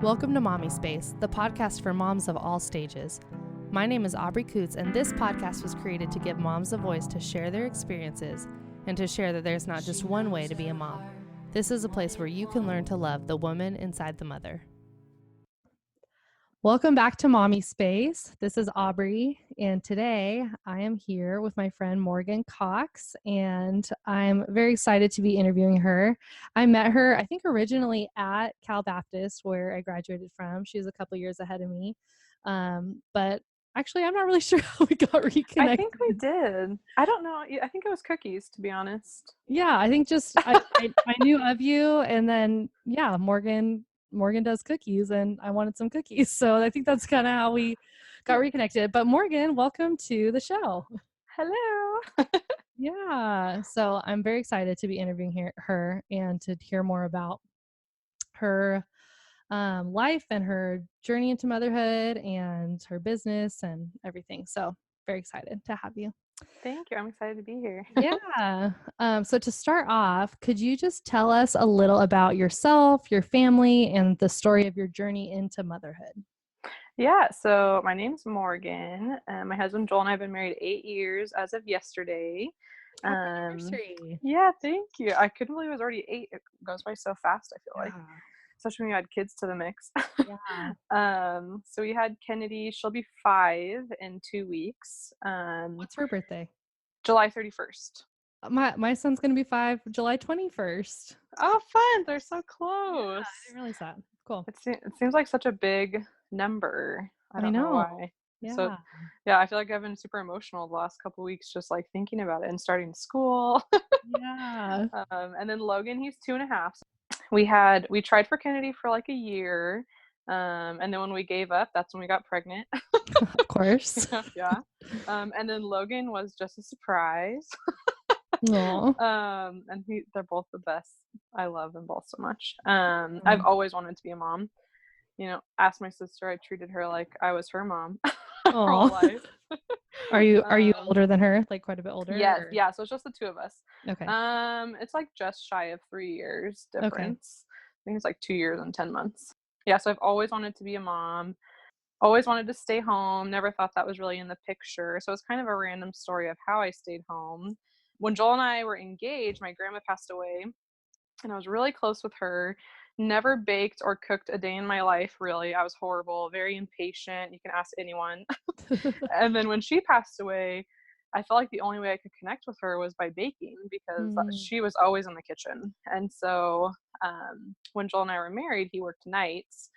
Welcome to Mommispace, the podcast for moms of all stages. My name is Aubrey Coots, and this podcast was created to give moms a voice to share their experiences and to share that there's not just one way to be a mom. This is a place where you can learn to love the woman inside the mother. Welcome back to Mommispace. This is Aubrey, and today I am here with my friend Morgan Cox, and I'm very excited to be interviewing her. I met her, I think, originally at Cal Baptist, where I graduated from. She was a couple years ahead of me, but actually, I'm not really sure how we got reconnected. I think we did. I don't know. I think it was cookies, to be honest. Yeah, I think just I knew of you, and then Morgan does cookies, and I wanted some cookies. So I think that's kind of how we got reconnected. But Morgan, welcome to the show. Hello. Yeah. So I'm very excited to be interviewing her and to hear more about her life and her journey into motherhood and her business and everything. So very excited to have you. Thank you. I'm excited to be here. Yeah. So to start off, could you just tell us a little about yourself, your family, and the story of your journey into motherhood? Yeah. So my name's Morgan. My husband Joel and I have been married 8 years as of yesterday. Happy anniversary. Yeah. Thank you. I couldn't believe it was already 8. It goes by so fast, I feel like. Yeah. Especially when you add kids to the mix. Yeah. So we had Kennedy. She'll be 5 in 2 weeks. What's her birthday? July 31st. My son's gonna be 5, July 21st. Oh, fun! They're so close. Yeah, I didn't realize that. Cool. It seems like such a big number. I don't know why. Yeah. So yeah, I feel like I've been super emotional the last couple weeks just like thinking about it and starting school. Yeah. And then Logan, he's 2.5. We tried for Kennedy for like a year. And then when we gave up, that's when we got pregnant. Of course. Yeah. And then Logan was just a surprise. Aw. And they're both the best. I love them both so much. I've always wanted to be a mom. You know, ask my sister. I treated her like I was her mom her whole life. Are you older than her? Like quite a bit older? Yes. Or? Yeah. So it's just the two of us. Okay. It's like just shy of 3 years difference. Okay. I think it's like 2 years and 10 months. Yeah. So I've always wanted to be a mom. Always wanted to stay home. Never thought that was really in the picture. So it's kind of a random story of how I stayed home. When Joel and I were engaged, my grandma passed away, and I was really close with her. Never baked or cooked a day in my life, really. I was horrible, very impatient. You can ask anyone. And then when she passed away, I felt like the only way I could connect with her was by baking because she was always in the kitchen. And so when Joel and I were married, he worked nights.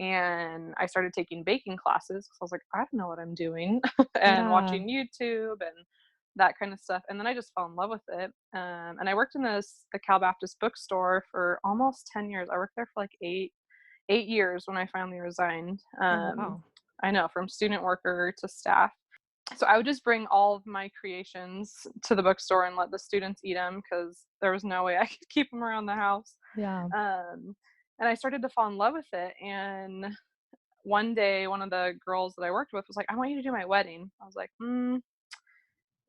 And I started taking baking classes because I was like, I don't know what I'm doing, and watching YouTube and that kind of stuff. And then I just fell in love with it. And I worked in the Cal Baptist bookstore for almost 10 years. I worked there for like eight years when I finally resigned. Wow. I know, from student worker to staff. So I would just bring all of my creations to the bookstore and let the students eat them because there was no way I could keep them around the house. Yeah. And I started to fall in love with it. And one day, one of the girls that I worked with was like, I want you to do my wedding. I was like,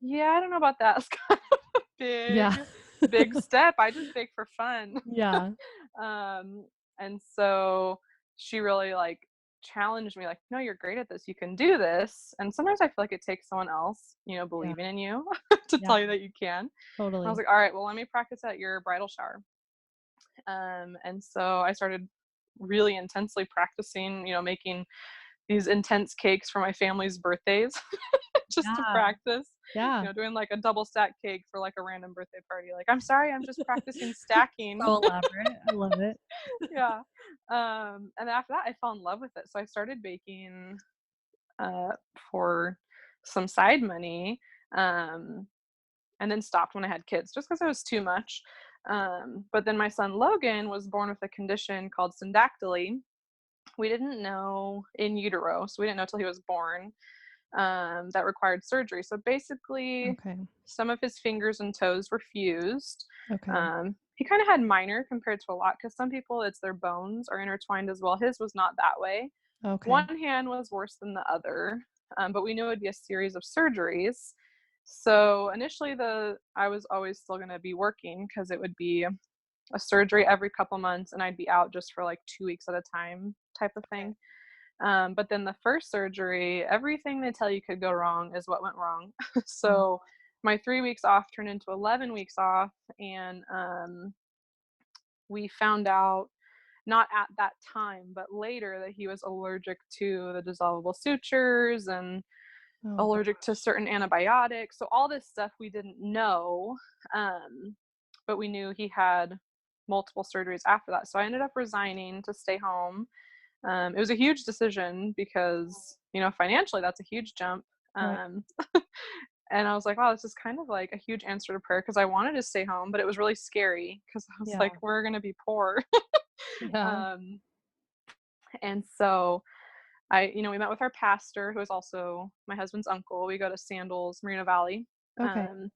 yeah, I don't know about that. It's kind of a big step. I just bake for fun. Yeah. And so she really like challenged me, like, no, you're great at this. You can do this. And sometimes I feel like it takes someone else, believing in you to tell you that you can. Totally. And I was like, all right, well, let me practice at your bridal shower. And so I started really intensely practicing, making these intense cakes for my family's birthdays just to practice. Yeah. Doing like a double stack cake for like a random birthday party. Like, I'm sorry, I'm just practicing stacking. So elaborate. I love it. Yeah. And after that, I fell in love with it. So I started baking for some side money, and then stopped when I had kids just because it was too much. But then my son Logan was born with a condition called syndactyly. We didn't know in utero, so we didn't know till he was born, that required surgery. So basically, some of his fingers and toes were fused. Okay. He kind of had minor compared to a lot because some people, it's their bones are intertwined as well. His was not that way. Okay. One hand was worse than the other, but we knew it would be a series of surgeries. So initially, I was always still going to be working because it would be a surgery every couple months, and I'd be out just for like 2 weeks at a time type of Okay. thing. But then the first surgery, everything they tell you could go wrong is what went wrong. So Oh, my 3 weeks off turned into 11 weeks off, and we found out not at that time, but later that he was allergic to the dissolvable sutures and oh allergic to gosh. certain antibiotics. So all this stuff we didn't know, um, but we knew he had multiple surgeries after that. So I ended up resigning to stay home. It was a huge decision because, financially, that's a huge jump. Right. Um, and I was like, wow, this is kind of like a huge answer to prayer because I wanted to stay home, but it was really scary because I was like, Yeah. we're going to be poor. Yeah. um, and so we met with our pastor, who is also my husband's uncle. We go to Sandals, Marina Valley. Okay. Um,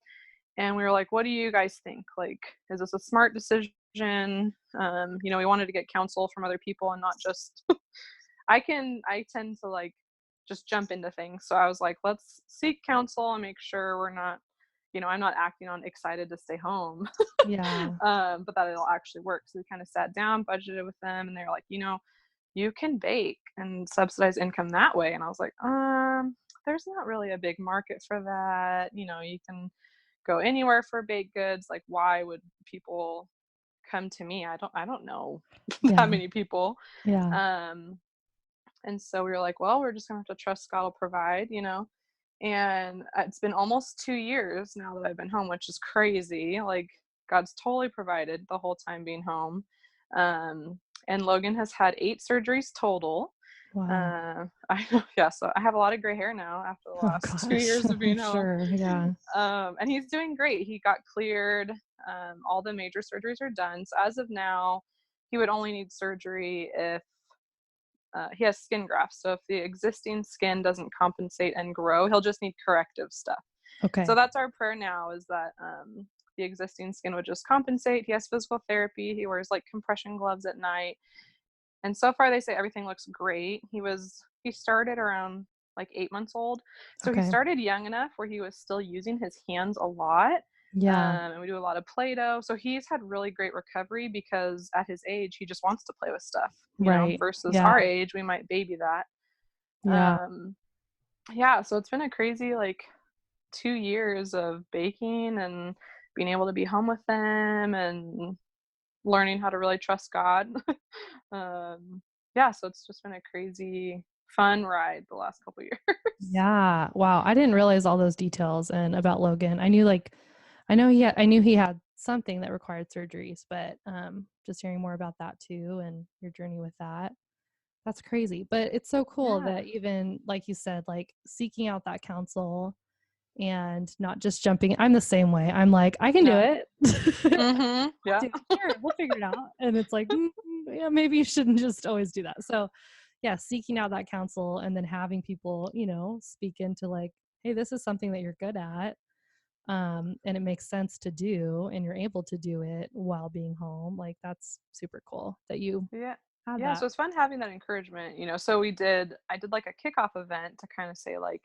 and we were like, what do you guys think? Like, is this a smart decision? We wanted to get counsel from other people and not just I tend to like just jump into things. So I was like, let's seek counsel and make sure we're not, I'm not acting on excited to stay home, Yeah. but that it'll actually work. So we kind of sat down, budgeted with them, and they were like, you can bake and subsidize income that way. And I was like, there's not really a big market for that. You can go anywhere for baked goods. Like, why would people come to me? I don't know that Yeah. many people. Yeah. Um, and so we were like, well, we're just gonna have to trust God will provide, And it's been almost 2 years now that I've been home, which is crazy. Like, God's totally provided the whole time being home. Um, and Logan has had 8 surgeries total. Wow. I know, yeah. So I have a lot of gray hair now after the Oh last two gosh. years of I'm being home. sure. Yeah. And he's doing great. He got cleared. All the major surgeries are done. So as of now, he would only need surgery if he has skin grafts. So if the existing skin doesn't compensate and grow, he'll just need corrective stuff. So Okay. that's our prayer now, is that the existing skin would just compensate. He has physical therapy. He wears like compression gloves at night. And so far they say everything looks great. He started around like 8 months old. So he Okay. started young enough where he was still using his hands a lot. Yeah. And we do a lot of Play-Doh. So he's had really great recovery because at his age, he just wants to play with stuff, Right. versus Yeah. our age, we might baby that. Yeah. Um, yeah, so it's been a crazy like 2 years of baking and being able to be home with them and learning how to really trust God. Yeah, so it's just been a crazy fun ride the last couple years. Yeah. Wow. I didn't realize all those details and about Logan. I knew he had something that required surgeries, but just hearing more about that too and your journey with that. That's crazy. But it's so cool Yeah. that even like you said, like seeking out that counsel and not just jumping. I'm the same way. I'm like, I can do Yeah. it. Mhm. I'll Yeah. do it. Sure, we'll figure it out. And it's like, yeah, maybe you shouldn't just always do that. So yeah, seeking out that counsel and then having people, speak into like, hey, this is something that you're good at. And it makes sense to do and you're able to do it while being home. Like that's super cool that you Yeah. had Yeah, that. so it's fun having that encouragement, so I did like a kickoff event to kind of say like,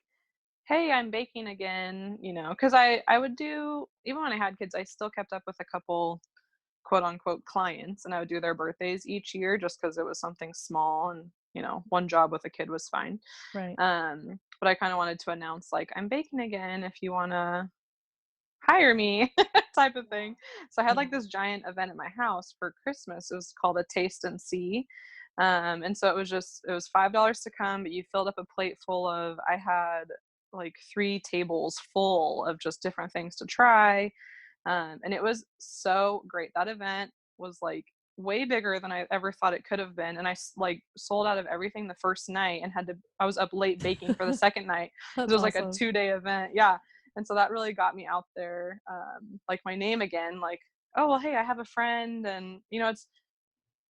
"Hey, I'm baking again," because I would do, even when I had kids, I still kept up with a couple quote unquote clients, and I would do their birthdays each year just because it was something small, and one job with a kid was fine. Right. But I kind of wanted to announce like, I'm baking again if you want to hire me, type of thing. So I had Yeah. like this giant event at my house for Christmas. It was called a taste and see. And so it was $5 to come, but you filled up a plate full of, I had like 3 tables full of just different things to try. And it was so great. That event was like way bigger than I ever thought it could have been. And like sold out of everything the first night and I was up late baking for the second night because That's it was like a awesome. 2-day event. Yeah. And so that really got me out there, like my name again, like, oh, well, hey, I have a friend. And, it's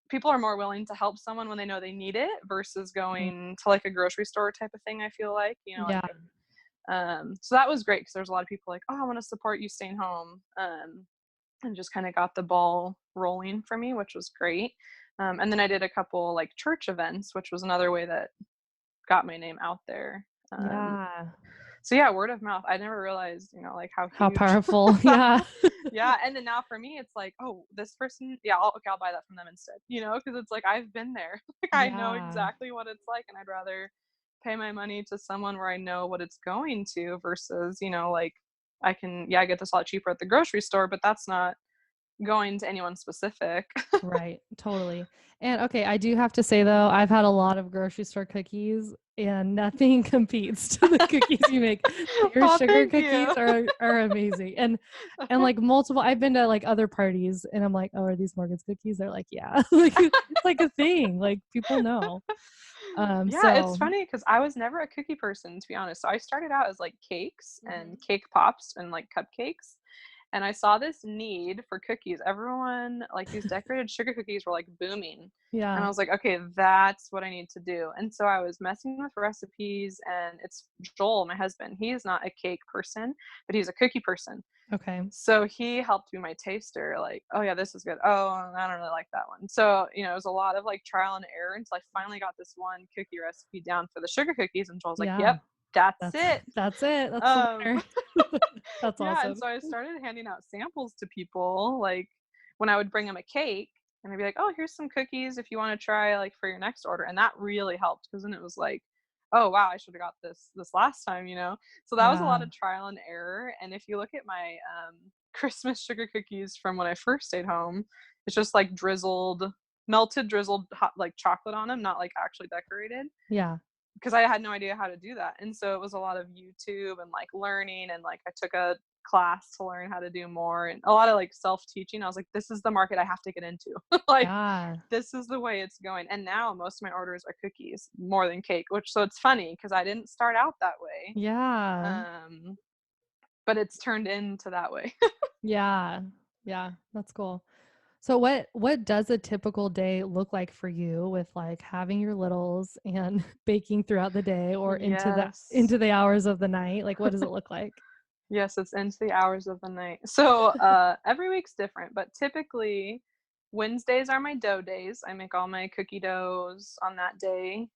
people are more willing to help someone when they know they need it versus Mm. going to like a grocery store type of thing. I feel like, Yeah. so that was great because there's a lot of people like, oh, I want to support you staying home. And just kind of got the ball rolling for me, which was great. And then I did a couple like church events, which was another way that got my name out there. Yeah. So yeah, word of mouth. I never realized, like how How huge powerful. that Yeah. yeah, and then now for me, it's like, "Oh, this person, yeah, okay, I'll buy that from them instead," because it's like I've been there. Like, I know Yeah. exactly what it's like, and I'd rather pay my money to someone where I know what it's going to versus, like, I can, yeah, get this a lot cheaper at the grocery store, but that's not going to anyone specific. Right, totally. And okay, I do have to say though, I've had a lot of grocery store cookies and nothing competes to the cookies you make. Your Oh, sugar thank cookies you. are amazing. And like multiple I've been to like other parties and I'm like, "Oh, are these Morgan's cookies?" They're like, "Yeah." Like it's like a thing. Like people know. Yeah, it's So funny because I was never a cookie person, to be honest. So I started out as, like, cakes and Mhm. cake pops and, like, cupcakes, and I saw this need for cookies. Everyone like, these decorated sugar cookies were, like, booming, and I Yeah. was like, "Okay, that's what I need to do," and so I was messing with recipes, and it's Joel, my husband, he is not a cake person, but he's a cookie person. Okay. So he helped be my taster, like, "Oh, yeah, this is good. Oh, I don't really like that one." So, it was a lot of, like, trial and error until I finally got this one cookie recipe down for the sugar cookies, and Joel's like, Yeah. "Yep, that's That's it." that's it. That's the Um, winner. That's yeah, and awesome. so I started handing out samples to people, like, when I would bring them a cake, and I'd be like, "Oh, here's some cookies if you wanna try, like, for your next order," and that really helped because then it was like, "Oh, wow, I should've got this last time," you know? So that was a lot Yeah. of trial and error, and if you look at my, Christmas sugar cookies from when I first stayed home, it's just, like, drizzled hot like, chocolate on them, not, like, actually decorated Yeah. because I had no idea how to do that. And so it was a lot of YouTube and like learning and like I took a class to learn how to do more and a lot of like self-teaching. I was like, this is the market I have to get into. Like Yeah. this is the way it's going. And now most of my orders are cookies more than cake, which so it's funny because I didn't start out that way. Yeah. Um, but it's turned into that way. Yeah. Yeah, that's cool. So what does a typical day look like for you with like having your littles and baking throughout the day or Yes. into the hours of the night? Like what does it look like? Yes, it's into the hours of the night. So, every week's different, but typically Wednesdays are my dough days. I make all my cookie doughs on that day.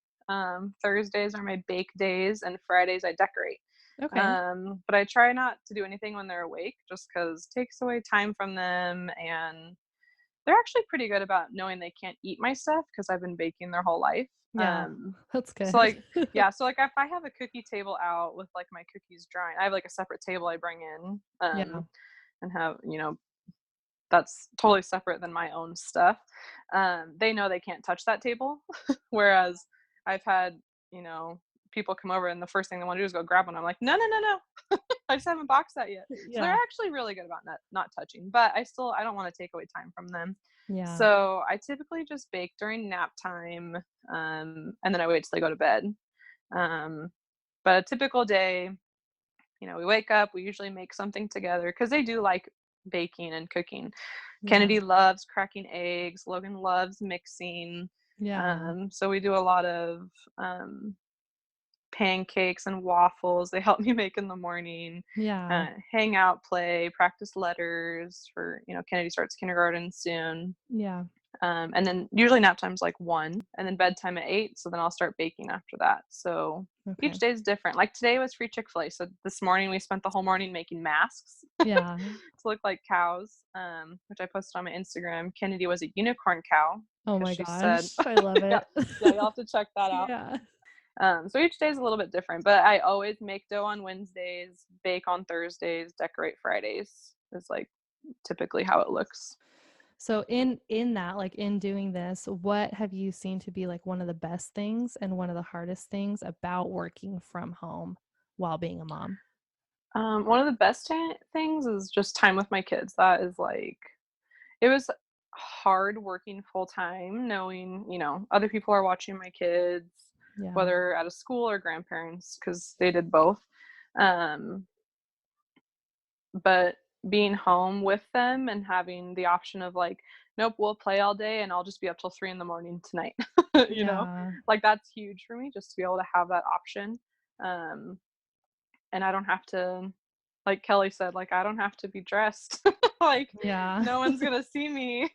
Thursdays are my bake days, and Fridays I decorate. Okay. But I try not to do anything when they're awake, just because it takes away time from them, and they're actually pretty good about knowing they can't eat my stuff because 'cause I've been baking their whole life. Yeah. That's So, good. like yeah, so, like, if I have a cookie table out with, like, my cookies drying I have, like, a separate table I bring in, Yeah. and have that's totally separate than my own stuff. They know they can't touch that table, whereas I've had, you know, people come over and the first thing they wanna do is go grab one. I'm like, "No, no, no, no. I just haven't boxed that yet." So they're Yeah. actually really good about not touching, but I don't wanna take away time from them. Yeah. So I typically just bake during nap time, and then I wait till they go to bed. Um, but a typical day, we wake up, we usually make something together because they do like baking and cooking. Yeah. Kennedy loves cracking eggs, Logan loves mixing. Yeah. So we do a lot of um, pancakes and waffles. They help me make in the morning. Yeah. Hang out, play, practice letters for, Kennedy starts kindergarten soon. Yeah. And then usually nap time's like 1, and then bedtime at 8, so then I'll start baking after that. So each Okay. day is different. Like today was free Chick-fil-A, so this morning we spent the whole morning making masks Yeah. to look like cows, which I posted on my Instagram. Kennedy was a unicorn cow Oh because my she said gosh. I love yeah, it. yeah, you'll have to check that out. Yeah. So each day is a little bit different, but I always make dough on Wednesdays, bake on Thursdays, decorate Fridays is like typically how it looks. So in that, like in doing this, what have you seen to be like one of the best things and one of the hardest things about working from home while being a mom? One of the best things is just time with my kids. That is like it was hard working full time, knowing, other people are watching my kids, Yeah. whether at a school or grandparents, because they did both. Um, but being home with them and having the option of like, nope, we'll play all day and I'll just be up till 3 in the morning tonight. you know, Yeah. like that's huge for me just to be able to have that option. Um, and I don't have to like Kelly said, like, I don't have to be dressed. Like, Yeah. no one's gonna see me.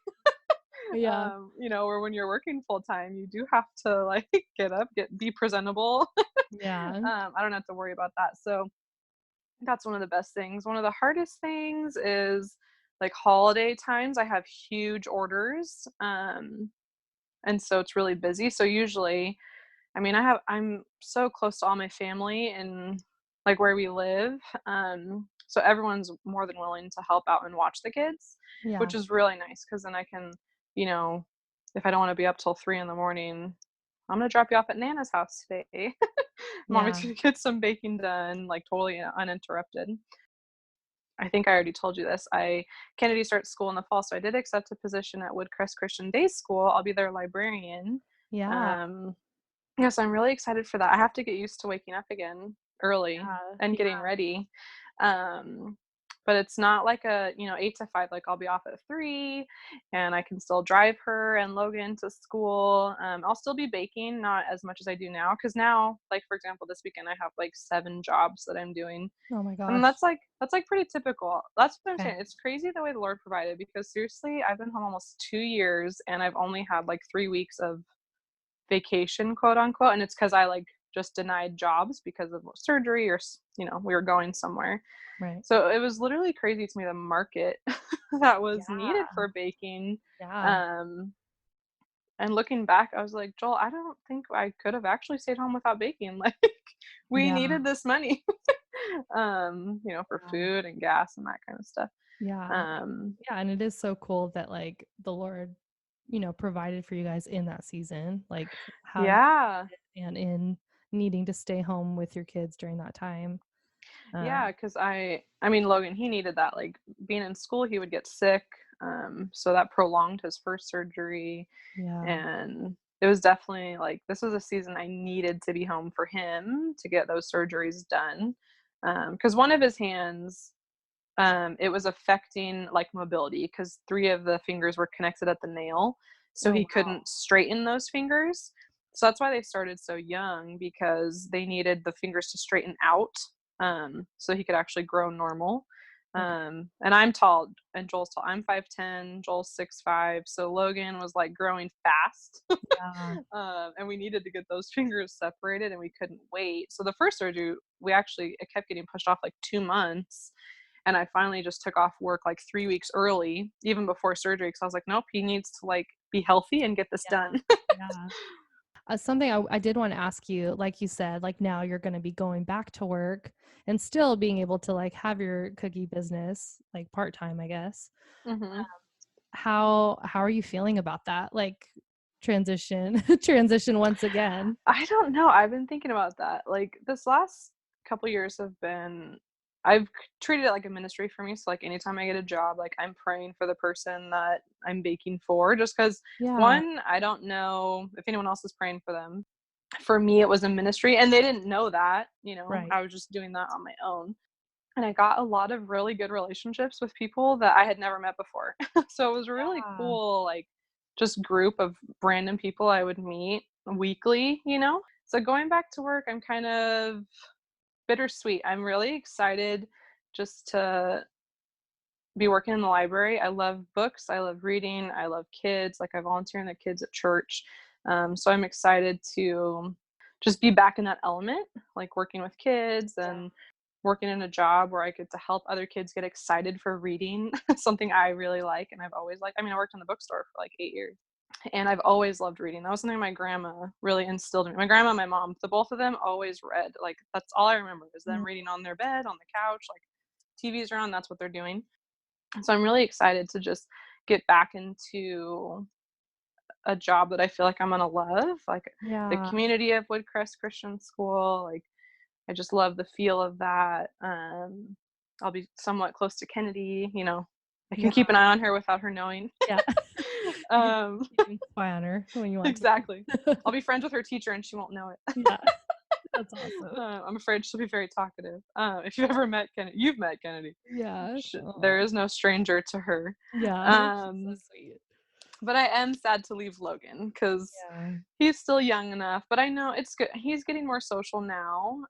Yeah. Or when you're working full time, you do have to, like, get up, be presentable. Yeah. I don't have to worry about that, so That's one of the best things. One of the hardest things is, like, holiday times. I have huge orders, and so it's really busy. So usually, I mean, I'm so close to all my family and, like, where we live, so everyone's more than willing to help out and watch the kids, which Yeah. is really nice because then I can, you know, if I don't wanna be up till 3 in the morning, "I'm gonna drop you off at Nana's house today. Want me Yeah. to get some baking done, like, totally uninterrupted." I think I already told you this. Kennedy starts school in the fall, so I did accept a position at Woodcrest Christian Day School. I'll be their librarian. Yeah. Um, yes, I'm really excited for that. I have to get used to waking up again early Yeah. and getting Yeah. ready. Um, but it's not like a, 8 to 5, like I'll be off at 3 and I can still drive her and Logan to school. I'll still be baking, not as much as I do now, because now, like for example, this weekend I have like 7 jobs that I'm doing. Oh my And gosh. that's like pretty typical. That's what I'm Okay. saying. It's crazy the way the Lord provided, because seriously, I've been home almost 2 years and I've only had like 3 weeks of vacation, quote unquote, and it's because I like just denied jobs because of surgery or we were going somewhere. Right. So it was literally crazy to me, the market that was needed Yeah. for baking. Yeah. Um, and looking back, I was like, Joel, I don't think I could have actually stayed home without baking. Like, we Yeah. needed this money, for Yeah. food and gas and that kind of stuff. Yeah. Um, Yeah, and it is so cool that like the Lord, provided for you guys in that season, like how you yeah, and in needing to stay home with your kids during that time. yeah, Um, because I mean, Logan, he needed that. Like being in school, he would get sick, so that prolonged his first surgery, yeah. and it was definitely like this was a season I needed to be home for him to get those surgeries done, because one of his hands, it was affecting like mobility because 3 of the fingers were connected at the nail, so Oh he wow. couldn't straighten those fingers. So that's why they started so young, because they needed the fingers to straighten out, so he could actually grow normal. Okay. And I'm tall and Joel's tall. I'm 5'10", Joel's 6'5", so Logan was like growing fast. Yeah. And we needed to get those fingers separated and we couldn't wait. So the first surgery, it kept getting pushed off like 2 months. And I finally just took off work like 3 weeks early, even before surgery, because I was like, nope, he needs to like be healthy and get this Yeah. done. Yeah. Something I did want to ask you, like you said, like now you're going to be going back to work and still being able to like have your cookie business like part time, I guess. hmm How are you feeling about that? Like transition, transition once again. I don't know. I've been thinking about that. Like this last couple years I've treated it like a ministry for me. So like anytime I get a job, like I'm praying for the person that I'm baking for, just because Yeah. one, I don't know if anyone else is praying for them. For me, it was a ministry, and they didn't know that. Right. I was just doing that on my own. And I got a lot of really good relationships with people that I had never met before. So it was a really Yeah. cool, like, just group of random people I would meet weekly. So going back to work, I'm kind of bittersweet. I'm really excited just to be working in the library. I love books, I love reading, I love kids. Like, I volunteer in the kids at church. So I'm excited to just be back in that element, like working with kids and working in a job where I get to help other kids get excited for reading, something I really like. And I've always liked, I mean, I worked in the bookstore for like 8 years and I've always loved reading. That was something my grandma really instilled in me. My grandma and my mom, the both of them always read. Like, that's all I remember is them Mm. reading on their bed, on the couch, like TV's are on, that's what they're doing. So I'm really excited to just get back into a job that I feel like I'm gonna love, like the Yeah. community of Woodcrest Christian School. Like, I just love the feel of that. I'll be somewhat close to Kennedy. I can Yeah. keep an eye on her without her knowing. Yeah. You um, can spy on her when you want exactly. to. I'll be friends with her teacher and she won't know it. Yeah. That's awesome. I'm afraid she'll be very talkative. If you've ever met Kennedy, you've met Kennedy. Yeah. There Oh. is no stranger to her. Yeah. She's so Um, sweet. but I am sad to leave Logan because Yeah. he's still young enough. But I know it's good. He's getting more social now.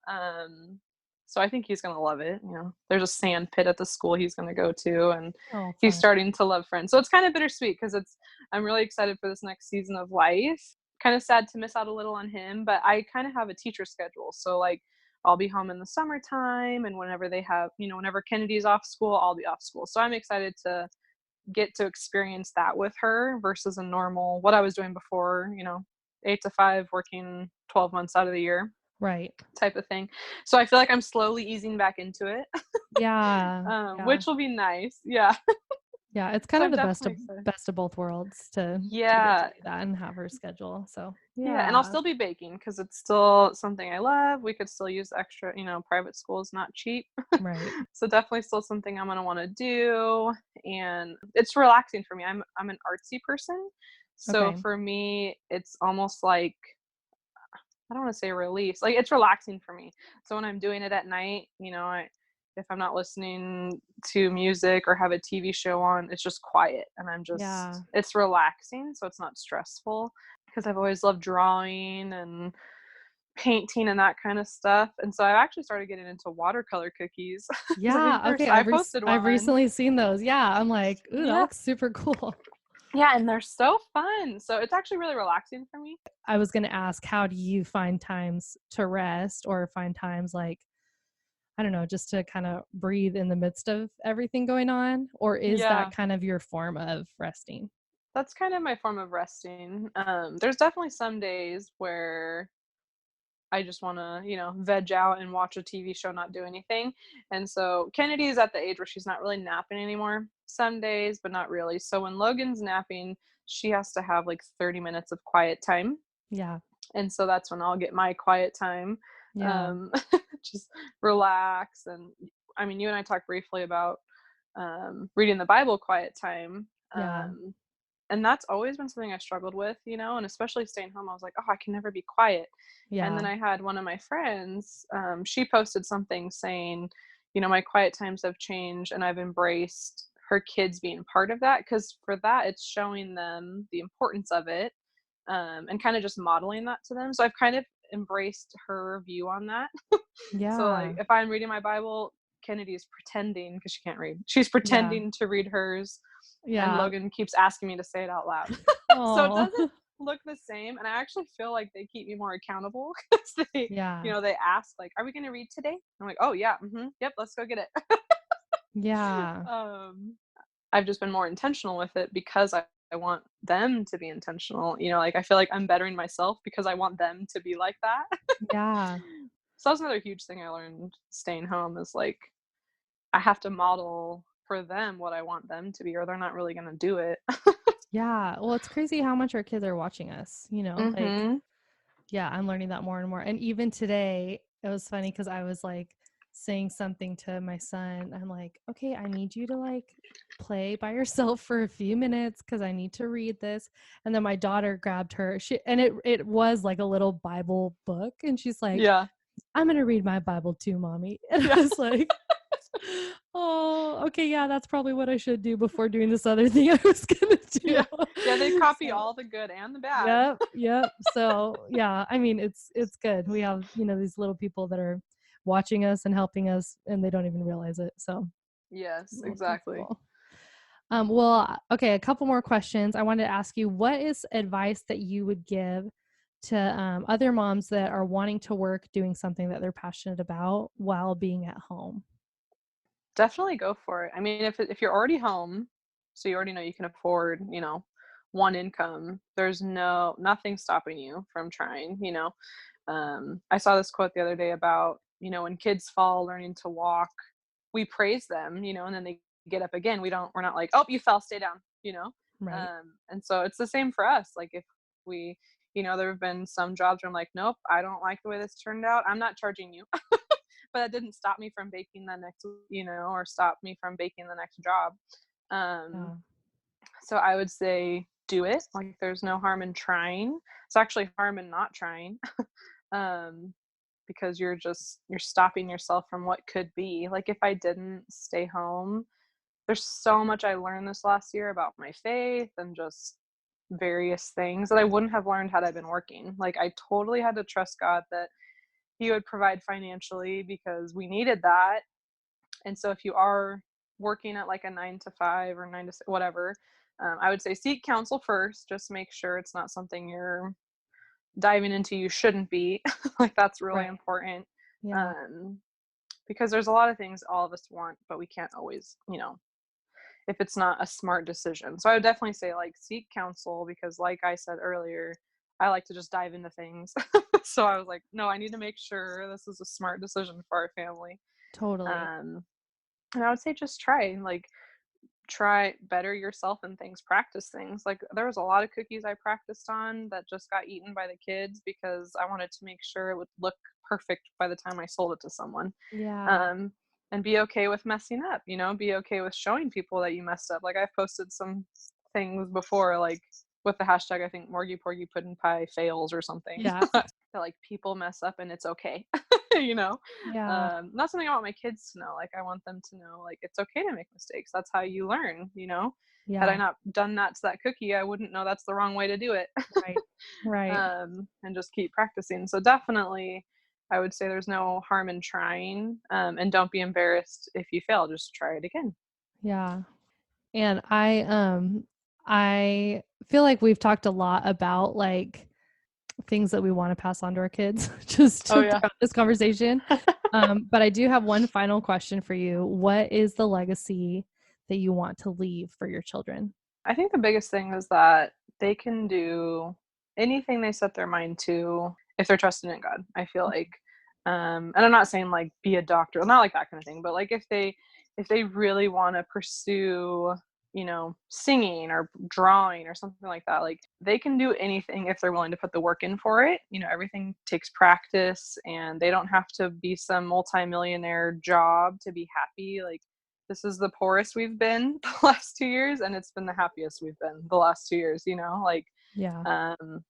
So I think he's gonna love it. There's a sand pit at the school he's gonna go to, and Oh, he's fun. starting to love friends. So it's kind of bittersweet because I'm really excited for this next season of life. Kind of sad to miss out a little on him, but I kind of have a teacher schedule. So like I'll be home in the summertime, and whenever they have, whenever Kennedy's off school, I'll be off school. So I'm excited to get to experience that with her versus a normal what I was doing before, 8 to 5, working 12 months out of the year Right. type of thing. So I feel like I'm slowly easing back into it, Yeah. Yeah. which will be nice. Yeah. Yeah, it's kind So of I'm the definitely excited. best of both worlds to get to Yeah. do that and have her schedule. So, Yeah, and I'll yeah. still be baking because it's still something I love. We could still use extra, private school is not cheap. Right. So definitely still something I'm gonna wanna do, and it's relaxing for me. I'm an artsy person, so Okay. for me, it's almost like I don't wanna say release, like, it's relaxing for me. So when I'm doing it at night, if I'm not listening to music or have a TV show on, it's just quiet, and Yeah. it's relaxing, so it's not stressful. Because 'cause I've always loved drawing and painting and that kinda stuff, and so I actually started getting into watercolor cookies. 'Cause Yeah. Okay. I posted I've one. recently seen those. Yeah. I'm like, ooh, that Yeah. looks super cool. Yeah, and they're so fun. So it's actually really relaxing for me. I was gonna ask, how do you find times to rest or find times like, I don't know, just to kind of breathe in the midst of everything going on? Or is that Yeah. kind of your form of resting? That's kind of my form of resting. There's definitely some days where I just wanna, veg out and watch a TV show, not do anything. And so Kennedy is at the age where she's not really napping anymore some days, but not really. So when Logan's napping, she has to have like 30 minutes of quiet time. Yeah. And so that's when I'll get my quiet time, Yeah. um, just relax. And I mean, you and I talked briefly about reading the Bible quiet time. Yeah. And that's always been something I struggled with, and especially staying home. I was like, oh, I can never be quiet. And then Yeah. I had one of my friends, she posted something saying, my quiet times have changed and I've embraced her kids being part of that. Cause for that, it's showing them the importance of it, and kind of just modeling that to them. So I've kind of embraced her view on that. So like Yeah. if I'm reading my Bible, Kennedy is pretending because she can't read. She's Yeah. pretending to read hers, and Yeah. Logan keeps asking me to say it out loud. So it Oh. doesn't look the same, and I actually feel like they keep me more accountable because Yeah. they ask like, "Are we gonna read today?" I'm like, "Oh yeah, yep, let's go get it." Yeah. um, I've just been more intentional with it because I want them to be intentional. Like I feel like I'm bettering myself because I want them to be like that. Yeah. So that's another huge thing I learned staying home is like I have to model for them what I want them to be, or they're not really gonna do it. Yeah. Well, it's crazy how much our kids are watching us, like, Mhm. yeah, I'm learning that more and more. And even today, it was funny because I was like saying something to my son. I'm like, okay, I need you to like play by yourself for a few minutes because I need to read this. And then my daughter grabbed her. And it was like a little Bible book. And she's like, Yeah. I'm gonna read my Bible too, mommy. And I Yeah. was like, oh, okay, yeah, that's probably what I should do before doing this other thing I was gonna do. Yeah. Yeah, they copy So all the good and the bad. yep, yep. So yeah, I mean it's good. We have, these little people that are watching us and helping us and they don't even realize it. So Yes, well, that's exactly. cool. Well, okay, a couple more questions. I wanted to ask you, what is advice that you would give to other moms that are wanting to work doing something that they're passionate about while being at home? Definitely go for it. I mean, if you're already home, so you already know you can afford, one income, there's nothing stopping you from trying. I saw this quote the other day about, when kids fall learning to walk, we praise them, and then they get up again. We're not like, "Oh, you fell, stay down." Right. And so it's the same for us. Like if we, there have been some jobs where I'm like, "Nope, I don't like the way this turned out. I'm not charging you." But that didn't stop me from baking the next, or stop me from baking the next job. Um, Yeah. so I would say do it. Like there's no harm in trying. It's actually harm in not trying. um, because you're stopping yourself from what could be. Like if I didn't stay home, there's so much I learned this last year about my faith and just various things that I wouldn't have learned had I been working. Like I totally had to trust God that he would provide financially because we needed that. And so if you are working at like a 9 to 5 or 9 to 6, whatever, I would say seek counsel first. Just make sure it's not something you're diving into you shouldn't be. Like that's really Right. important. Yeah. Um, because there's a lot of things all of us want, but we can't always, if it's not a smart decision. So I would definitely say like seek counsel because like I said earlier, I like to just dive into things. So I was like, no, I need to make sure this is a smart decision for our family. Totally. Um, and I would say just try better yourself in things, practice things. Like there was a lot of cookies I practiced on that just got eaten by the kids because I wanted to make sure it would look perfect by the time I sold it to someone. Yeah. Um, and be okay with messing up, be okay with showing people that you messed up. Like I've posted some things before, like with the hashtag, I think Morgy Porgy Puddin' Pie fails or something. Yeah. That like people mess up and it's okay. you know Yeah. Not something I want my kids to know. Like I want them to know like it's okay to make mistakes. That's how you learn. Had I Yeah. not done that to that cookie, I wouldn't know that's the wrong way to do it. Right. Right. And just keep practicing. So definitely I would say there's no harm in trying, and don't be embarrassed if you fail. Just try it again. Yeah. And I feel like we've talked a lot about like things that we want to pass on to our kids just Oh yeah. throughout this conversation. But I do have one final question for you. What is the legacy that you want to leave for your children? I think the biggest thing is that they can do anything they set their mind to if they're trusting in God. I feel like, and I'm not saying like be a doctor, not like that kind of thing, but like if they really want to pursue, singing or drawing or something like that, like they can do anything if they're willing to put the work in for it. Everything takes practice, and they don't have to be some multimillionaire job to be happy. Like this is the poorest we've been the last 2 years, and it's been the happiest we've been the last 2 years. Like Yeah. um,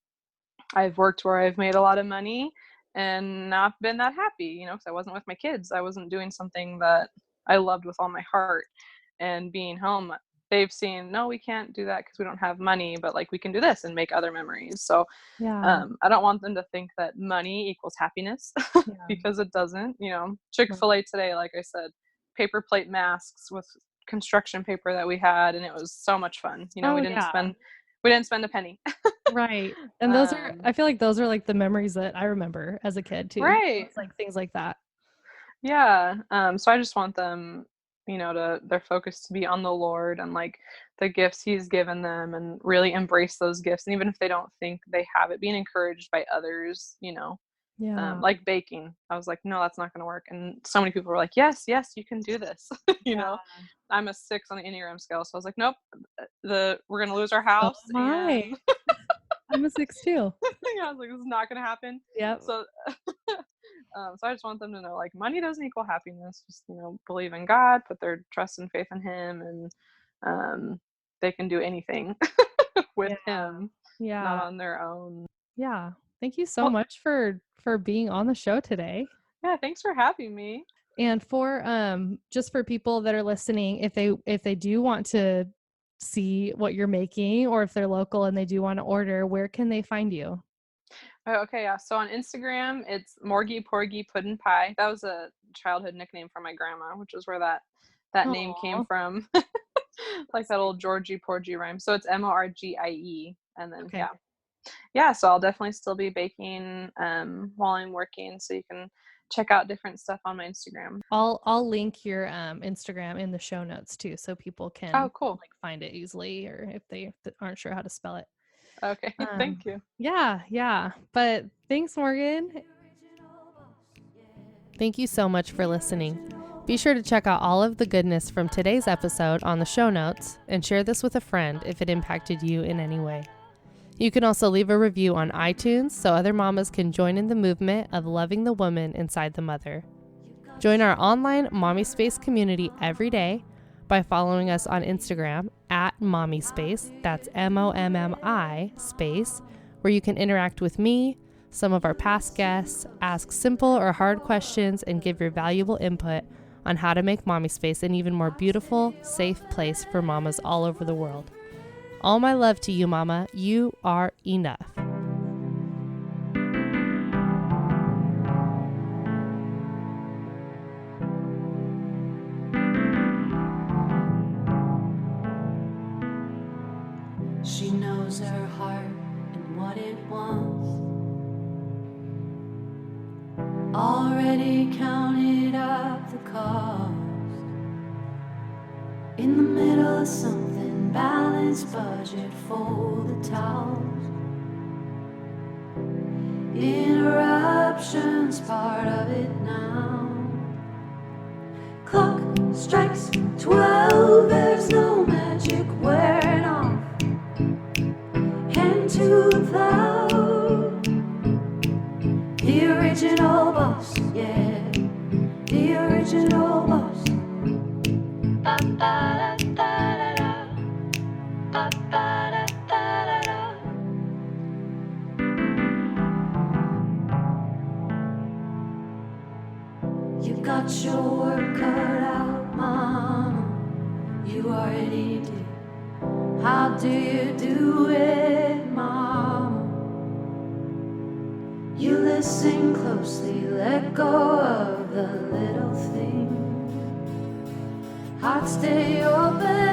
I've worked where I've made a lot of money and not been that happy, because I wasn't with my kids. I wasn't doing something that I loved with all my heart. And being home, they've seen, no, we can't do that because we don't have money, but like we can do this and make other memories. So Yeah. I don't want them to think that money equals happiness Yeah. because it doesn't. Right. Chick-fil-A today, like I said, paper plate masks with construction paper that we had, and it was so much fun. Oh We didn't yeah. spend a penny. Right. And those are um, I feel like those are like the memories that I remember as a kid too. right. It's like things like that. Yeah. So I just want them, to their focus to be on the Lord and like the gifts He's given them, and really embrace those gifts. And even if they don't think they have it, being encouraged by others. Yeah. Like baking. I was like, no, that's not going to work. And so many people were like, yes, yes, you can do this. you Yeah. know, I'm a 6 on the Enneagram scale. So I was like, nope, we're going to lose our So house. am And I. I'm a 6 too. I was like, this is not going to happen. Yep. So, so I just want them to know like money doesn't equal happiness. Just, believe in God, put their trust and faith in Him, and they can do anything with Yeah. Him, not Yeah. on their own. Yeah. Thank you so Well, much for being on the show today. yeah, thanks for having me. And for just for people that are listening, if they do want to see what you're making, or if they're local and they do want to order, where can they find you? Oh, okay, yeah. So on Instagram, it's Morgy Porgy Puddin' Pie. That was a childhood nickname from my grandma, which is where that name came Oh, from. Like that's that sweet. old Georgie Porgy rhyme. So it's Morgie, and then Okay. yeah. Yeah, so I'll definitely still be baking while I'm working, so you can check out different stuff on my Instagram. I'll link your Instagram in the show notes too, so people Oh, can cool. like find it easily, or if they aren't sure how to spell it. Okay, Um, thank you. yeah, yeah. But thanks, Morgan. Thank you so much for listening. Be sure to check out all of the goodness from today's episode on the show notes and share this with a friend if it impacted you in any way. You can also leave a review on iTunes so other mamas can join in the movement of loving the woman inside the mother. Join our online Mommispace community every day by following us on Instagram at Mommispace, that's MOMMI space, where you can interact with me, some of our past guests, ask simple or hard questions, and give your valuable input on how to make Mommispace an even more beautiful, safe place for mamas all over the world. All my love to you, mama. You are enough. She knows her heart and what it wants. already counted up the cost. In the middle of something, balanced budget, fold the towels. Interruptions, part of it now. Clock strikes 12, there's no magic wearing off. Hand to the plow. The original boss, yeah, the original boss. You got your work cut out, mama, you already did. How do you do it, mama? You listen closely, let go of the little things. Heart stay open.